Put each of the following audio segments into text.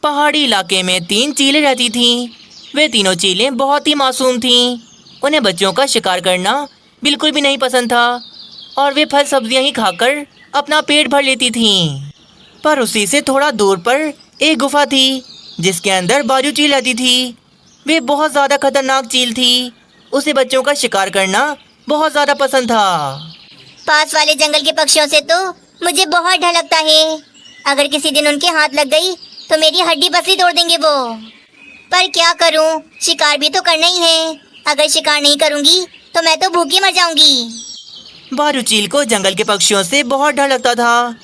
पहाड़ी इलाके में 3 चीलें रहती थीं। वे तीनों चीलें बहुत ही मासूम थीं। उन्हें बच्चों का शिकार करना बिल्कुल भी नहीं पसंद था और वे फल सब्जियां ही खाकर अपना पेट भर लेती थीं। पर उसी से थोड़ा दूर पर एक गुफा थी जिसके अंदर बाजू चील रहती थी। वे बहुत ज़्यादा खतरनाक चील थी। उसे बच्चों का शिकार करना बहुत ज़्यादा पसंद था। पास वाले जंगल के पक्षियों से तो मुझे बहुत डर लगता है। अगर किसी दिन उनके हाथ लग गई तो मेरी हड्डी पसली तोड़ देंगे वो। पर क्या करूं, शिकार भी तो करना ही है। अगर शिकार नहीं करूंगी तो मैं तो भूखी मर जाऊंगी। बाजू चील को जंगल के पक्षियों से बहुत डर लगता था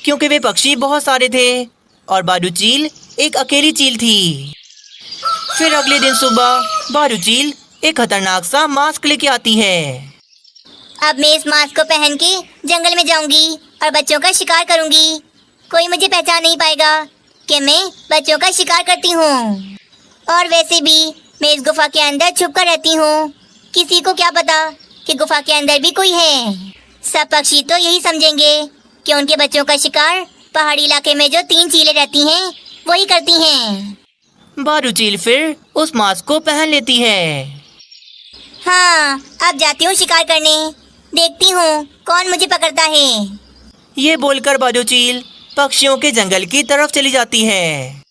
क्योंकि वे पक्षी बहुत सारे थे और बाजू चील एक अकेली चील थी। फिर अगले दिन सुबह बाजू चील एक खतरनाक सा मास्क लेके आती है। अब मैं इस मास्क को पहन के जंगल में जाऊंगी और बच्चों का शिकार करूंगी। कोई मुझे पहचान नहीं पाएगा कि मैं बच्चों का शिकार करती हूँ। और वैसे भी मैं इस गुफा के अंदर छुप कर रहती हूँ। किसी को क्या पता कि गुफा के अंदर भी कोई है। सब पक्षी तो यही समझेंगे कि उनके बच्चों का शिकार पहाड़ी इलाके में जो 3 चीलें रहती हैं वही करती हैं। बाजू चील फिर उस मास्क को पहन लेती है। हाँ, अब जाती हूँ शिकार करने। देखती हूँ कौन मुझे पकड़ता है। ये बोलकर बाजू चील पक्षियों के जंगल की तरफ चली जाती है।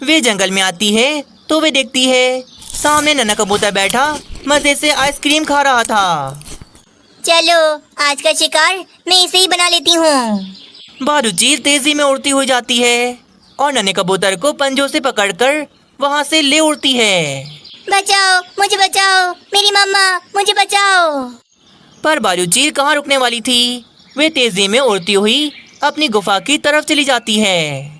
वे जंगल में आती है तो वे देखती है सामने नन्हा कबूतर बैठा मजे से आइसक्रीम खा रहा था। चलो आज का शिकार मैं इसे ही बना लेती हूँ। बाजू चील तेजी में उड़ती हुई जाती है और नन्हे कबूतर को पंजों से पकड़कर वहां से ले उड़ती है। बचाओ, मुझे बचाओ, मेरी मम्मा मुझे बचाओ। पर बाजू चील कहाँ रुकने वाली थी। वे तेजी में उड़ती हुई अपनी गुफा की तरफ चली जाती है।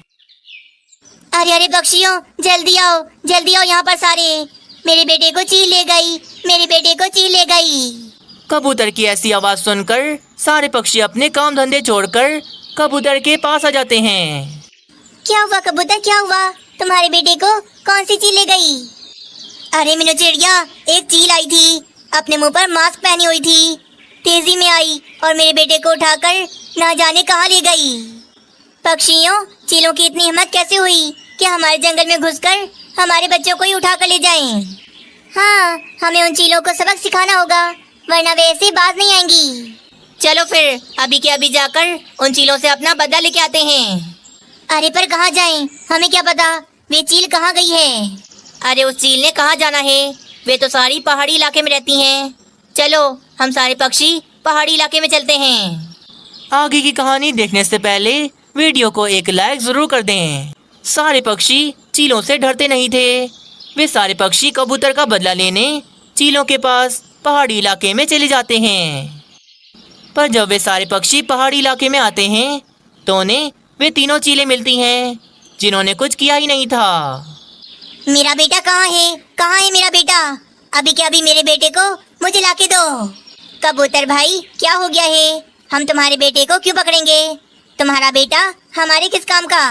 अरे अरे पक्षियों, जल्दी आओ यहाँ पर सारे। मेरे बेटे को चील ले गई, मेरे बेटे को चील ले गई। कबूतर की ऐसी आवाज सुनकर सारे पक्षी अपने काम धंधे छोड़कर कबूतर के पास आ जाते हैं। क्या हुआ कबूतर, क्या हुआ? तुम्हारे बेटे को कौन सी चील ले गई? अरे मीनू चिड़िया, एक चील आई थी, अपने मुंह पर मास्क पहनी हुई थी, तेजी में आई और मेरे बेटे को उठाकर ना जाने कहाँ ले गई। पक्षियों, चीलों की इतनी हिम्मत कैसे हुई कि हमारे जंगल में घुसकर हमारे बच्चों को ही उठा कर ले जाएं? हाँ, हमें उन चीलों को सबक सिखाना होगा, वरना वे ऐसे बाज नहीं आएंगी। चलो फिर अभी के अभी जाकर उन चीलों से अपना बदला लेके आते हैं। अरे पर कहाँ जाएं? हमें क्या पता वे चील कहाँ गई है। अरे उस चील ने कहाँ जाना है, वे तो सारी पहाड़ी इलाके में रहती हैं। चलो हम सारे पक्षी पहाड़ी इलाके में चलते हैं। आगे की कहानी देखने से पहले वीडियो को एक लाइक जरूर कर दें। सारे पक्षी चीलों से डरते नहीं थे। वे सारे पक्षी कबूतर का बदला लेने चीलों के पास पहाड़ी इलाके में चले जाते हैं। पर जब वे सारे पक्षी पहाड़ी इलाके में आते हैं तो उन्हें वे तीनों चीलें मिलती हैं जिन्होंने कुछ किया ही नहीं था। मेरा बेटा कहाँ है? कहाँ है मेरा बेटा? अभी के अभी मेरे बेटे को मुझे लाके दो। कबूतर भाई, क्या हो गया है? हम तुम्हारे बेटे को क्यों पकड़ेंगे? तुम्हारा बेटा हमारे किस काम का?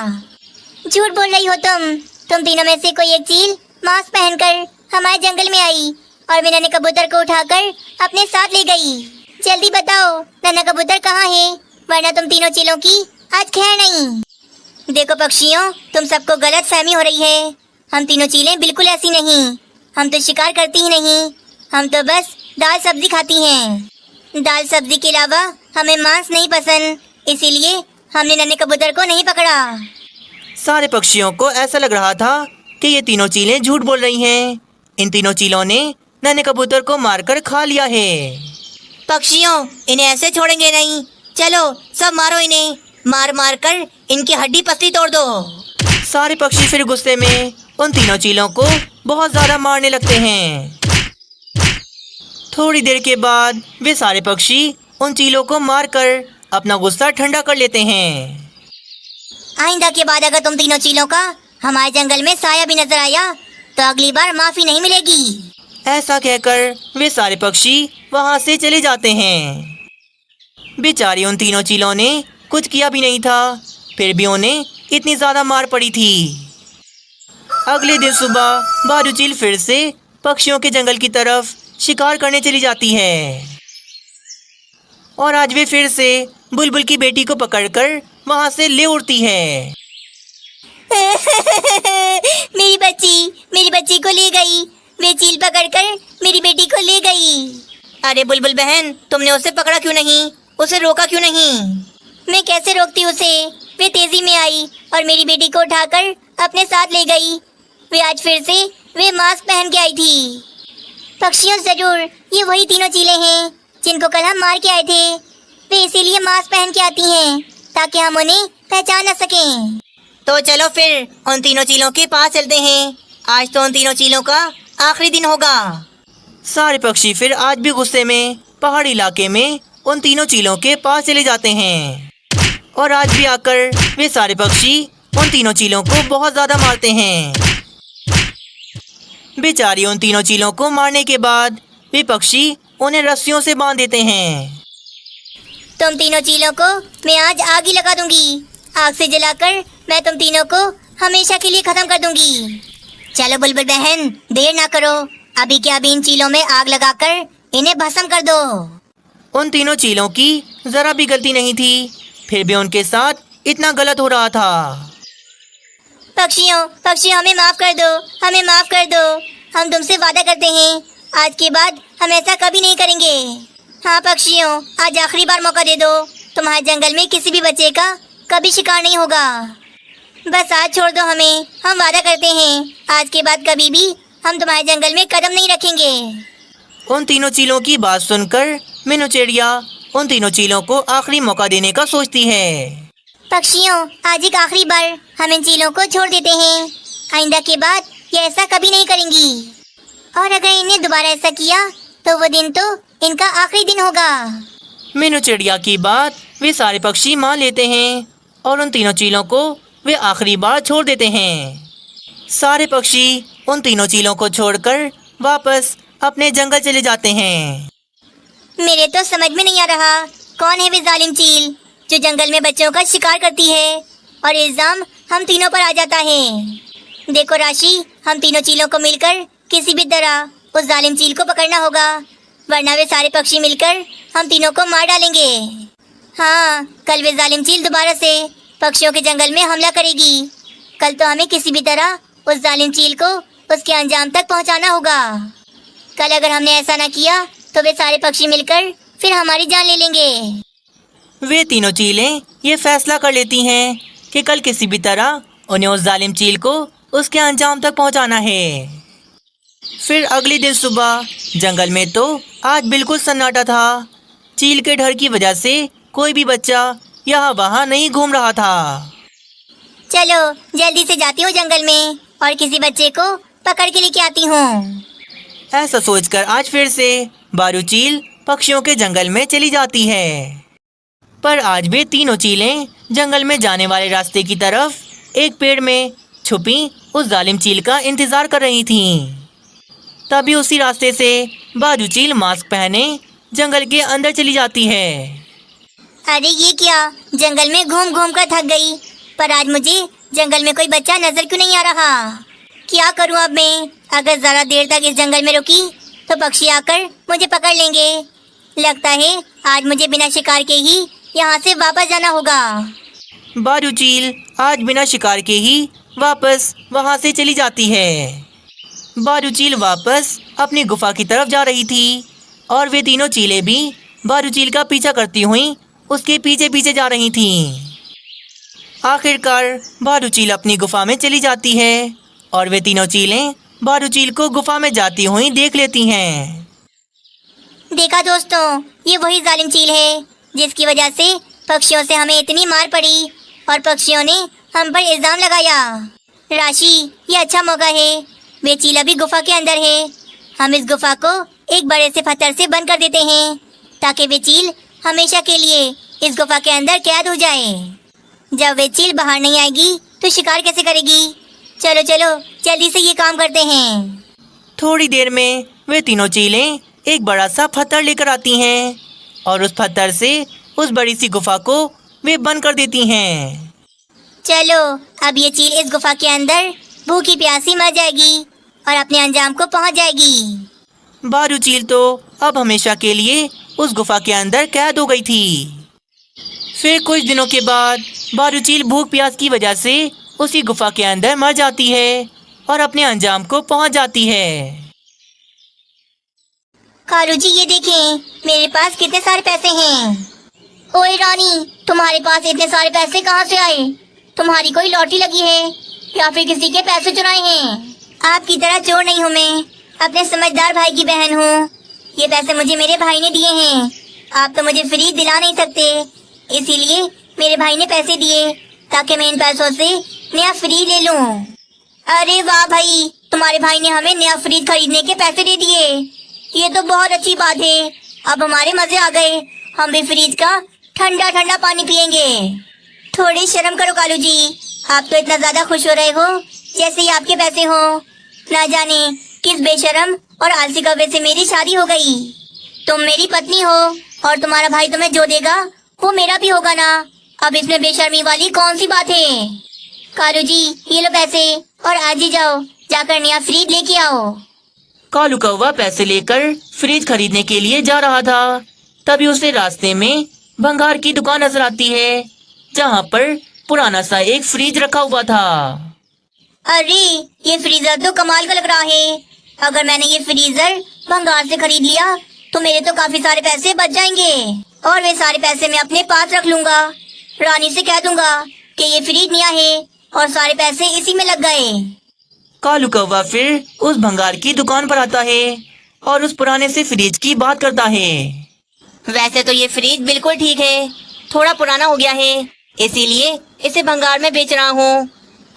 झूठ बोल रही हो तुम तीनों में से कोई एक चील मास्क पहनकर हमारे जंगल में आई और मैंने नन्हे कबूतर को उठाकर अपने साथ ले गई। जल्दी बताओ नन्हा कबूतर कहाँ है, वरना तुम तीनों चीलों की आज खैर नहीं। देखो पक्षियों, तुम सबको गलत फहमी हो रही है। हम तीनों चीलें बिल्कुल ऐसी नहीं। हम तो शिकार करती ही नहीं, हम तो बस दाल सब्जी खाती हैं। दाल सब्जी के अलावा हमें मांस नहीं पसंद, इसीलिए हमने नन्हे कबूतर को नहीं पकड़ा। सारे पक्षियों को ऐसा लग रहा था कि ये तीनों चीलें झूठ बोल रही हैं। इन तीनों चीलों ने नन्हे कबूतर को मारकर खा लिया है। पक्षियों, इन्हें ऐसे छोड़ेंगे नहीं। चलो सब मारो इन्हें, मार मार कर इनकी हड्डी पसली तोड़ दो। सारे पक्षी फिर गुस्से में उन तीनों चीलों को बहुत ज्यादा मारने लगते हैं। थोड़ी देर के बाद वे सारे पक्षी उन चीलों को मारकर अपना गुस्सा ठंडा कर लेते हैं। आइंदा के बाद अगर तुम तीनों चीलों का हमारे जंगल में साया भी नजर आया तो अगली बार माफी नहीं मिलेगी। ऐसा कहकर वे सारे पक्षी वहां से चले जाते हैं। बेचारी उन तीनों चीलों ने कुछ किया भी नहीं था, फिर भी उन्हें इतनी ज्यादा मार पड़ी थी। अगले दिन सुबह बाजू चील फिर से पक्षियों के जंगल की तरफ शिकार करने चली जाती है और आज वे फिर से बुलबुल की बेटी को पकड़कर वहां से ले उड़ती है। मेरी बच्ची को ले गई। वे चील पकड़कर मेरी बेटी को ले गई। अरे बुलबुल बहन, तुमने उसे पकड़ा क्यों नहीं? उसे रोका क्यों नहीं? मैं कैसे रोकती उसे? वे तेजी में आई और मेरी बेटी को उठाकर अपने साथ ले गई। वे आज फिर से वे मास्क पहन के आई थी। पक्षियों जरूर ये वही तीनों चीलें हैं जिनको कल हम मार के आए थे। वे इसीलिए मास्क पहन के आती हैं ताकि हम उन्हें पहचान न सकें। तो चलो फिर उन तीनों चीलों के पास चलते हैं। आज तो उन तीनों चीलों का आखिरी दिन होगा। सारे पक्षी फिर आज भी गुस्से में पहाड़ी इलाके में उन तीनों चीलों के पास चले जाते हैं और आज भी आकर वे सारे पक्षी उन तीनों चीलों को बहुत ज्यादा मारते हैं। बेचारी उन तीनों चीलों को मारने के बाद वे पक्षी उन्हें रस्सियों से बांध देते हैं। तुम तीनों चीलों को मैं आज आग ही लगा दूंगी। आग से जलाकर मैं तुम तीनों को हमेशा के लिए खत्म कर दूंगी। चलो बुलबुल बहन, देर ना करो। अभी के अभी इन चीलों में आग लगाकर इन्हें भस्म कर दो। उन तीनों चीलों की जरा भी गलती नहीं थी, फिर भी उनके साथ इतना गलत हो रहा था। पक्षियों हमें माफ कर दो, हमें माफ कर दो। हम तुमसे वादा करते हैं आज के बाद हम ऐसा कभी नहीं करेंगे। हाँ पक्षियों, आज आखिरी बार मौका दे दो। तुम्हारे जंगल में किसी भी बच्चे का कभी शिकार नहीं होगा। बस आज छोड़ दो हमें। हम वादा करते हैं आज के बाद कभी भी हम तुम्हारे जंगल में कदम नहीं रखेंगे। उन तीनों चीलों की बात सुनकर मीनू चिड़िया उन तीनों चीलों को आखिरी मौका देने का सोचती है। पक्षियों, आज एक आखिरी बार हम इन चीलों को छोड़ देते हैं। आइंदा के बाद ये ऐसा कभी नहीं करेंगी और अगर इन्हें दोबारा ऐसा किया तो वो दिन तो इनका आखिरी दिन होगा। मीनू चिड़िया की बात वे सारे पक्षी मान लेते हैं और उन तीनों चीलों को वे आखिरी बार छोड़ देते हैं। सारे पक्षी उन तीनों चीलों को छोड़कर वापस अपने जंगल चले जाते हैं। मेरे तो समझ में नहीं आ रहा कौन है वे जालिम चील जो जंगल में बच्चों का शिकार करती है और इल्जाम हम तीनों पर आ जाता है। देखो राशि, हम तीनों चीलों को मिलकर किसी भी तरह उस जालिम चील को पकड़ना होगा, वरना वे सारे पक्षी मिलकर हम तीनों को मार डालेंगे। हाँ, कल वे जालिम चील दोबारा से पक्षियों के जंगल में हमला करेगी। कल तो हमें किसी भी तरह उस जालिम चील को उसके अंजाम तक पहुंचाना होगा। कल अगर हमने ऐसा ना किया तो वे सारे पक्षी मिलकर फिर हमारी जान ले लेंगे। वे तीनों चीलें ये फैसला कर लेती हैं कि कल किसी भी तरह उन्हें उस जालिम चील को उसके अंजाम तक पहुंचाना है। फिर अगले दिन सुबह जंगल में तो आज बिल्कुल सन्नाटा था। चील के डर की वजह से कोई भी बच्चा यहाँ वहाँ नहीं घूम रहा था। चलो जल्दी से जाती हूँ जंगल में और किसी बच्चे को पकड़ के लेके आती हूँ। ऐसा सोचकर आज फिर से बारू चील पक्षियों के जंगल में चली जाती है। पर आज वे तीनों चीलें जंगल में जाने वाले रास्ते की तरफ एक पेड़ में छुपी उस जालिम चील का इंतजार कर रही थीं। तभी उसी रास्ते से बारू चील मास्क पहने जंगल के अंदर चली जाती है। अरे ये क्या, जंगल में घूम घूम कर थक गई, पर आज मुझे जंगल में कोई बच्चा नजर क्यों नहीं आ रहा। क्या करूँ अब मैं? अगर ज़रा देर तक इस जंगल में रुकी तो पक्षी आकर मुझे पकड़ लेंगे। लगता है आज मुझे बिना शिकार के ही यहाँ से वापस जाना होगा। बारू चील आज बिना शिकार के ही वापस वहाँ से चली जाती है। बारू चील वापस अपनी गुफा की तरफ जा रही थी और वे तीनों चीलें भी बारू चील का पीछा करती हुई उसके पीछे पीछे जा रही थीं। आखिरकार बारू चील अपनी गुफा में चली जाती है और वे तीनों चीलें बारू चील को गुफा में जाती हुई देख लेती हैं। देखा दोस्तों, ये वही जालिम चील है जिसकी वजह से पक्षियों से हमें इतनी मार पड़ी और पक्षियों ने हम पर इल्जाम लगाया। राशि, ये अच्छा मौका है। वे चील अभी गुफा के अंदर है। हम इस गुफा को एक बड़े से पत्थर से बंद कर देते हैं ताकि वे चील हमेशा के लिए इस गुफा के अंदर कैद हो जाए। जब वे चील बाहर नहीं आएगी तो शिकार कैसे करेगी? चलो चलो जल्दी से ये काम करते हैं। थोड़ी देर में वे तीनों चीलें एक बड़ा सा पत्थर लेकर आती हैं और उस पत्थर से उस बड़ी सी गुफा को वे बंद कर देती हैं। चलो अब ये चील इस गुफा के अंदर भूखी प्यासी मर जाएगी और अपने अंजाम को पहुंच जाएगी। बारू चील तो अब हमेशा के लिए उस गुफा के अंदर कैद हो गई थी। फिर कुछ दिनों के बाद बारू चील भूख प्यास की वजह से उसी गुफा के अंदर मर जाती है और अपने अंजाम को पहुंच जाती है। कालू जी ये देखें, मेरे पास कितने सारे पैसे हैं। ओए रानी, तुम्हारे पास इतने सारे पैसे कहाँ से आए? तुम्हारी कोई लॉटरी लगी है या फिर किसी के पैसे चुराए हैं? आपकी तरह चोर नहीं हूँ मैं, अपने समझदार भाई की बहन हूँ। ये पैसे मुझे मेरे भाई ने दिए हैं। आप तो मुझे फ्रिज दिला नहीं सकते, इसीलिए मेरे भाई ने पैसे दिए ताकि मैं इन पैसों से नया फ्रिज ले लूं। अरे वाह भाई, तुम्हारे भाई ने हमें नया फ्रिज खरीदने के पैसे दे दिए। ये तो बहुत अच्छी बात है। अब हमारे मजे आ गए, हम भी फ्रिज का ठंडा ठंडा पानी पियेंगे। थोड़ी शर्म करो कालू जी, आप तो इतना ज्यादा खुश हो रहे हो जैसे ही आपके पैसे हो। ना जाने किस बेशरम और आलसी कौवे से मेरी शादी हो गई। तुम मेरी पत्नी हो और तुम्हारा भाई तुम्हें जो देगा वो मेरा भी होगा ना। अब इसमें बेशर्मी वाली कौन सी बात है? कालू जी ये लो पैसे और आज ही जाओ, जाकर नया फ्रिज लेके आओ। कालू कौवा पैसे लेकर फ्रिज खरीदने के लिए जा रहा था। तभी उसे रास्ते में भंगार की दुकान नजर आती है, जहाँ पर पुराना सा एक फ्रिज रखा हुआ था। अरे ये फ्रीजर तो कमाल का लग रहा है। अगर मैंने ये फ्रीजर भंगार से खरीद लिया तो मेरे तो काफी सारे पैसे बच जाएंगे और वे सारे पैसे मैं अपने पास रख लूंगा। रानी से कह दूंगा कि ये फ्रिज नया है और सारे पैसे इसी में लग गए। कालू कौवा फिर उस भंगार की दुकान पर आता है और उस पुराने से फ्रिज की बात करता है। वैसे तो ये फ्रिज बिल्कुल ठीक है, थोड़ा पुराना हो गया है, इसीलिए इसे भंगार में बेच रहा हूँ।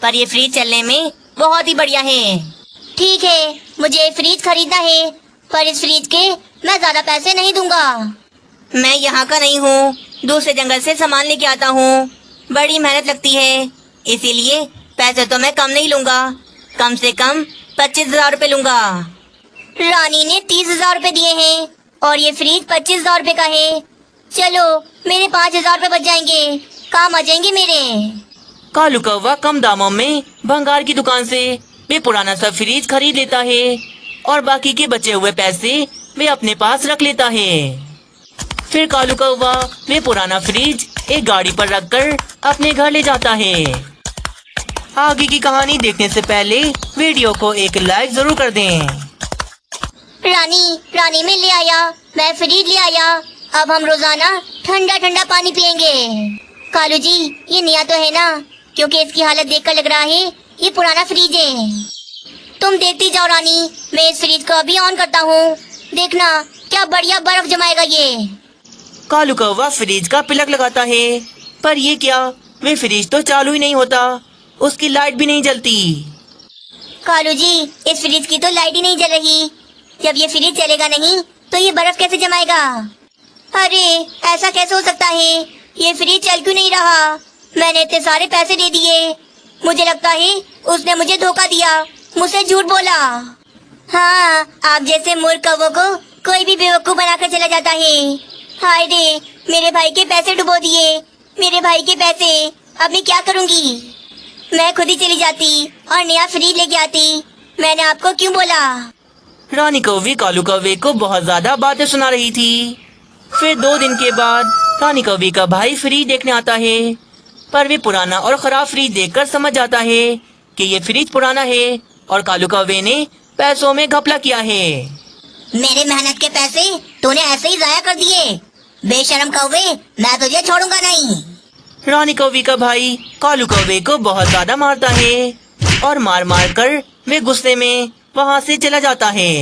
पर ये फ्रिज चलने में बहुत ही बढ़िया है। ठीक है, मुझे फ्रिज खरीदना है, पर इस फ्रिज के मैं ज्यादा पैसे नहीं दूंगा। मैं यहाँ का नहीं हूँ, दूसरे जंगल से सामान लेके आता हूँ। बड़ी मेहनत लगती है, इसीलिए पैसे तो मैं कम नहीं लूंगा, कम से कम 25,000 रुपए लूंगा। रानी ने 30,000 रुपए दिए हैं और ये फ्रिज 25,000 रुपए का है। चलो मेरे 5,000 रुपए बच जाएंगे, काम आ जाएंगे मेरे। कालू कौवा कम दामों में भंगार की दुकान से वे पुराना सा फ्रिज खरीद लेता है और बाकी के बचे हुए पैसे वे अपने पास रख लेता है। फिर कालू कौवा वे पुराना फ्रिज एक गाड़ी पर रखकर अपने घर ले जाता है। आगे की कहानी देखने से पहले वीडियो को एक लाइक जरूर कर दें। रानी मैं ले आया, मैं फ्रिज ले आया। अब हम रोजाना ठंडा ठंडा पानी पियेंगे। कालू जी ये नया तो है ना, क्योंकि इसकी हालत देखकर लग रहा है ये पुराना फ्रिज है। तुम देखती जाओ रानी, मैं इस फ्रिज को अभी ऑन करता हूँ। देखना क्या बढ़िया बर्फ जमाएगा ये। कालू कौवा फ्रिज का प्लग लगाता है, पर ये क्या, वे फ्रिज तो चालू ही नहीं होता, उसकी लाइट भी नहीं जलती। कालू जी इस फ्रिज की तो लाइट ही नहीं जल रही। जब ये फ्रिज चलेगा नहीं तो ये बर्फ कैसे जमाएगा? अरे ऐसा कैसे हो सकता है? ये फ्रिज चल क्यों नहीं रहा? मैंने इतने सारे पैसे दे दिए। मुझे लगता है उसने मुझे धोखा दिया, मुझसे झूठ बोला। हाँ, आप जैसे मूर्ख कौवों को कोई भी बेवकूफ बनाकर चला जाता है। हाय रे, मेरे भाई के पैसे डुबो दिए, मेरे भाई के पैसे। अब मैं क्या करूँगी? मैं खुद ही चली जाती और नया फ्रिज लेके आती। मैंने आपको क्यों बोला? रानी कौवी कालू कौवे को बहुत ज्यादा बातें सुना रही थी। फिर 2 दिन के बाद रानी कौवी का भाई फ्रिज देखने आता है, पर वे पुराना और खराब फ्रिज देखकर समझ जाता है कि ये फ्रिज पुराना है और कालू कौवे ने पैसों में घपला किया है। मेरे मेहनत के पैसे तूने ऐसे ही जाया कर दिए। बेशरम कौवे, मैं तुझे छोड़ूंगा नहीं। रानी कौवी का भाई कालू कौवे को बहुत ज्यादा मारता है और मार मार कर वे गुस्से में वहाँ से चला जाता है।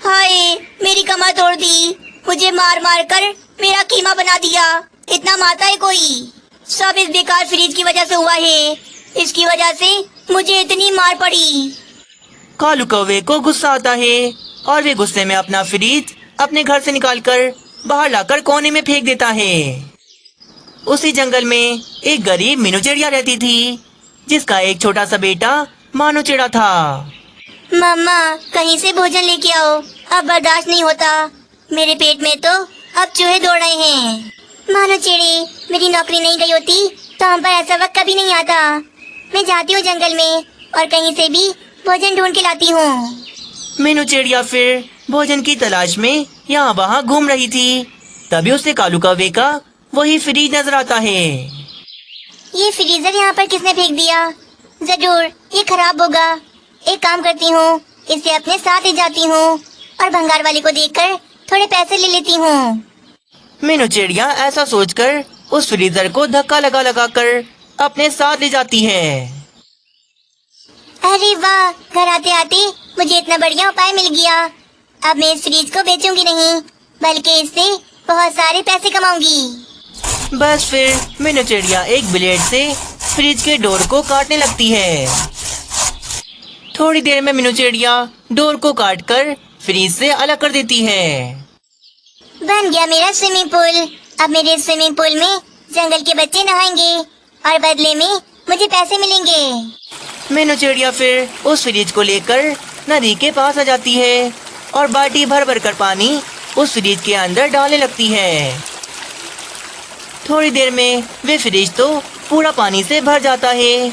हाय, मेरी कमर तोड़ दी, मुझे मार मार कर मेरा कीमा बना दिया। इतना मारता है कोई? सब इस बेकार फ्रिज की वजह से हुआ है। इसकी वजह से मुझे इतनी मार पड़ी। कालू कौवे को गुस्सा आता है और वे गुस्से में अपना फ्रिज अपने घर से निकालकर बाहर लाकर कोने में फेंक देता है। उसी जंगल में एक गरीब मीनू चिड़िया रहती थी, जिसका एक छोटा सा बेटा मानू चिड़ा था। मम्मा कहीं से भोजन लेके आओ, अब बर्दाश्त नहीं होता। मेरे पेट में तो अब चूहे दौड़ रहे हैं। मानो चिड़ी, मेरी नौकरी नहीं गई होती तो हम पर ऐसा वक्त कभी नहीं आता। मैं जाती हूँ जंगल में और कहीं से भी भोजन ढूंढ के लाती हूँ। मीनू चिड़िया फिर भोजन की तलाश में यहाँ वहाँ घूम रही थी। तभी उसे कालू कौवे का वही फ्रिज नजर आता है। ये फ्रीजर यहाँ पर किसने फेंक दिया? जरूर ये खराब होगा। एक काम करती हूँ, इसे अपने साथ ले जाती हूँ और भंगार वाले को देखकर थोड़े पैसे ले लेती हूँ। मीनू चिड़िया ऐसा सोचकर उस फ्रीजर को धक्का लगा लगा कर अपने साथ ले जाती है। अरे वाह, घर आते आते मुझे इतना बढ़िया उपाय मिल गया। अब मैं इस फ्रिज को बेचूंगी नहीं, बल्कि इससे बहुत सारे पैसे कमाऊंगी। बस फिर मीनू चिड़िया एक ब्लेड से फ्रिज के डोर को काटने लगती है। थोड़ी देर में मीनू चिड़िया डोर को काटकर फ्रिज से अलग कर देती है। बन गया मेरा स्विमिंग पूल। अब मेरे स्विमिंग पूल में जंगल के बच्चे नहाएंगे और बदले में मुझे पैसे मिलेंगे। मीनू चिड़िया फिर उस फ्रिज को लेकर नदी के पास आ जाती है और बाल्टी भर भर कर पानी उस फ्रिज के अंदर डालने लगती है। थोड़ी देर में वे फ्रिज तो पूरा पानी से भर जाता है।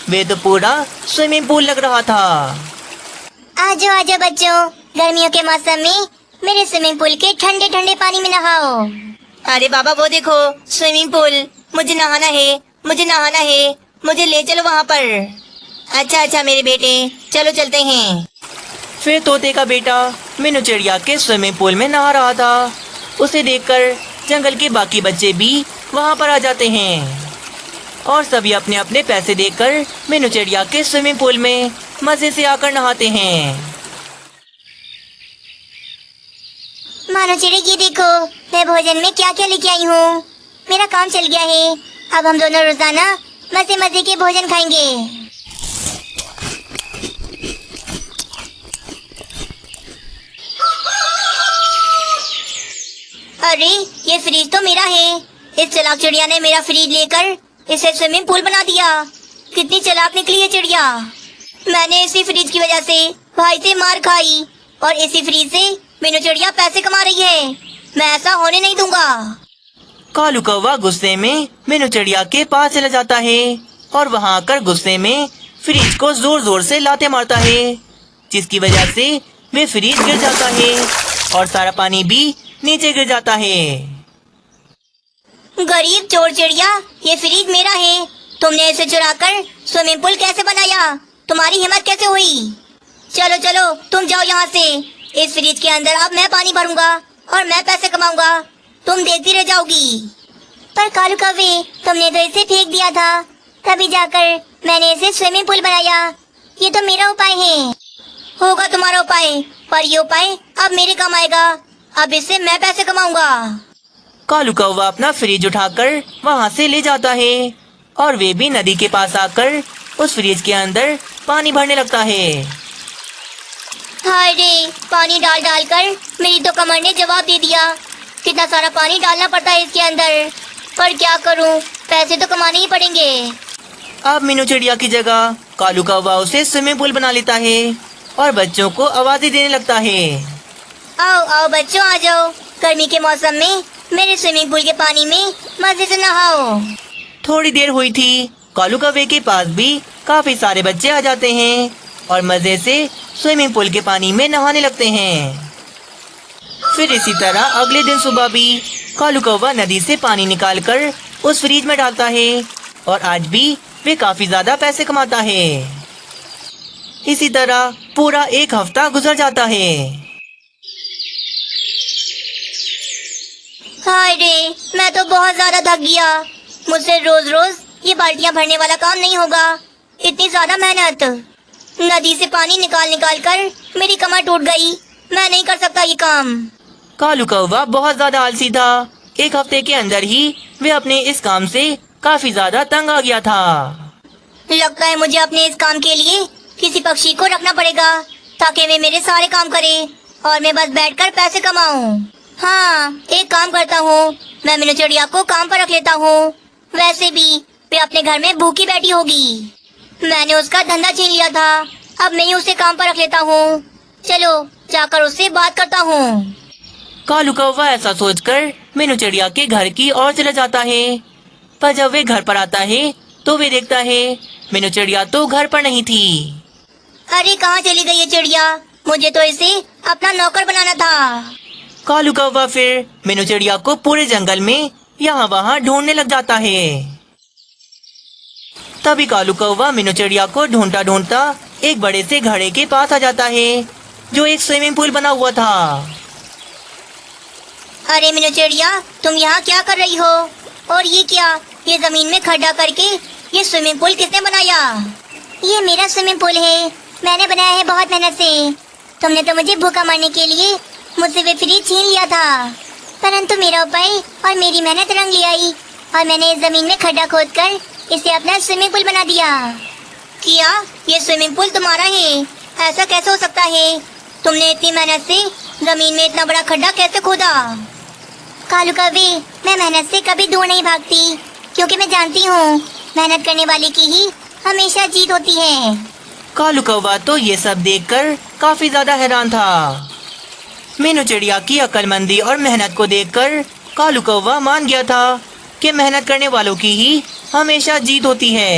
वे तो पूरा स्विमिंग पूल लग रहा था। आजो आजो बच्चों, गर्मियों के मौसम में मेरे स्विमिंग पूल के ठंडे ठंडे पानी में नहाओ। अरे बाबा वो देखो स्विमिंग पूल, मुझे नहाना है, मुझे नहाना है, मुझे ले चलो वहाँ पर। अच्छा अच्छा मेरे बेटे, चलो चलते हैं। फिर तोते का बेटा मीनू चिड़िया के स्विमिंग पूल में नहा रहा था। उसे देखकर जंगल के बाकी बच्चे भी वहाँ पर आ जाते हैं और सभी अपने अपने पैसे देकर मीनू चिड़िया के स्विमिंग पूल में मजे से आकर नहाते हैं। मानो चिड़ी, ये देखो मैं भोजन में क्या क्या लेके आई हूँ। मेरा काम चल गया है। अब हम दोनों रोजाना मजे मजे के भोजन खाएंगे। अरे ये फ्रिज तो मेरा है। इस चालाक चिड़िया ने मेरा फ्रिज लेकर इसे स्विमिंग पूल बना दिया। कितनी चालाक निकली है चिड़िया। मैंने इसी फ्रिज की वजह से भाई से मार खाई और इसी फ्रिज से मीनू चिड़िया पैसे कमा रही है। मैं ऐसा होने नहीं दूंगा। कालू कौवा गुस्से में मीनू चिड़िया के पास चला जाता है और वहाँ आकर गुस्से में फ्रिज को जोर जोर से लाते मारता है, जिसकी वजह से वे फ्रिज गिर जाता है और सारा पानी भी नीचे गिर जाता है। गरीब चोर चिड़िया, ये फ्रिज मेरा है। तुमने इसे चुराकर स्विमिंग पूल कैसे बनाया? तुम्हारी हिम्मत कैसे हुई? चलो चलो तुम जाओ यहाँ से। इस फ्रिज के अंदर अब मैं पानी भरूंगा और मैं पैसे कमाऊंगा। तुम देखती रह जाओगी। पर कालू कौवे, तुमने तो इसे फेंक दिया था, तभी जाकर मैंने इसे स्विमिंग पूल बनाया। ये तो मेरा उपाय है। होगा तुम्हारा उपाय, पर ये उपाय अब मेरे काम आएगा। अब इससे मैं पैसे कमाऊंगा। कालू कौवा अपना फ्रिज उठाकर वहाँ से ले जाता है और वे भी नदी के पास आकर उस फ्रिज के अंदर पानी भरने लगता है। हाय रे, पानी डाल डाल कर मेरी तो कमर ने जवाब दे दिया। कितना सारा पानी डालना पड़ता है इसके अंदर, पर क्या करूं, पैसे तो कमाने ही पड़ेंगे। अब मीनू चिड़िया की जगह कालू कौवा उसे स्विमिंग पूल बना लेता है और बच्चों को आवाजें देने लगता है। आओ आओ बच्चों, आ जाओ। गर्मी के मौसम में मेरे स्विमिंग पूल के पानी में मजे से नहाओ। थोड़ी देर हुई थी, कालू कौवे के पास भी काफी सारे बच्चे आ जाते हैं और मजे से स्विमिंग पूल के पानी में नहाने लगते हैं। फिर इसी तरह अगले दिन सुबह भी कालू कौवा नदी से पानी निकालकर उस फ्रिज में डालता है और आज भी वे काफी ज्यादा पैसे कमाता है। इसी तरह पूरा एक हफ्ता गुजर जाता है। हाय रे, मैं तो बहुत ज्यादा थक गया। मुझसे रोज रोज ये बाल्टियां भरने वाला काम नहीं होगा। इतनी ज्यादा मेहनत, नदी से पानी निकाल निकाल कर मेरी कमर टूट गई। मैं नहीं कर सकता ये काम। कालू कौवा बहुत ज्यादा आलसी था। एक हफ्ते के अंदर ही वे अपने इस काम से काफी ज्यादा तंग आ गया था। लगता है मुझे अपने इस काम के लिए किसी पक्षी को रखना पड़ेगा, ताकि वे मेरे सारे काम करे और मैं बस बैठकर पैसे कमाऊं। हाँ, एक काम करता हूँ, मैं मीनू चिड़िया को काम पर रख लेता हूँ। वैसे भी वे अपने घर में भूखी बैठी होगी। मैंने उसका धंधा छीन लिया था, अब मैं ही उसे काम पर रख लेता हूँ। चलो जाकर उससे बात करता हूँ। कालू कौवा ऐसा सोचकर मीनू चिड़िया के घर की ओर चला जाता है, पर जब वे घर पर आता है तो वे देखता है मीनू चिड़िया तो घर पर नहीं थी। अरे कहाँ चली गई ये चिड़िया? मुझे तो इसे अपना नौकर बनाना था। कालू कौवा फिर मीनू चिड़िया को पूरे जंगल में यहाँ वहाँ ढूंढने लग जाता है। तभी कालू कौवा मीनू चिड़िया को ढूंढता ढूंढता एक बड़े से घड़े के पास आ जाता है जो एक स्विमिंग पूल बना हुआ था। अरे मीनू चिड़िया, तुम यहाँ क्या कर रही हो? और ये क्या, ये जमीन में खड्डा करके ये स्विमिंग पूल किसने बनाया? ये मेरा स्विमिंग पूल है, मैंने बनाया है बहुत मेहनत से। तुमने तो मुझे भूखा मारने के लिए मुझसे वे फ्री छीन लिया था, परंतु मेरा उपाय और मेरी मेहनत रंग ले आई और मैंने इस जमीन में खड्डा खोदकर इसे अपना स्विमिंग पूल बना दिया। क्या ये स्विमिंग पूल तुम्हारा है? ऐसा कैसे हो सकता है? तुमने इतनी मेहनत से जमीन में इतना बड़ा खड्डा कैसे खोदा? कालू कौवे, मैं मेहनत से कभी दूर नहीं भागती, क्योंकि मैं जानती हूँ मेहनत करने वाले की ही हमेशा जीत होती है। कालू कौवा तो ये सब देखकर काफी ज्यादा हैरान था। मीनू चिड़िया की अक्लमंदी और मेहनत को देखकर कालू कौवा मान गया था कि मेहनत करने वालों की ही हमेशा जीत होती है।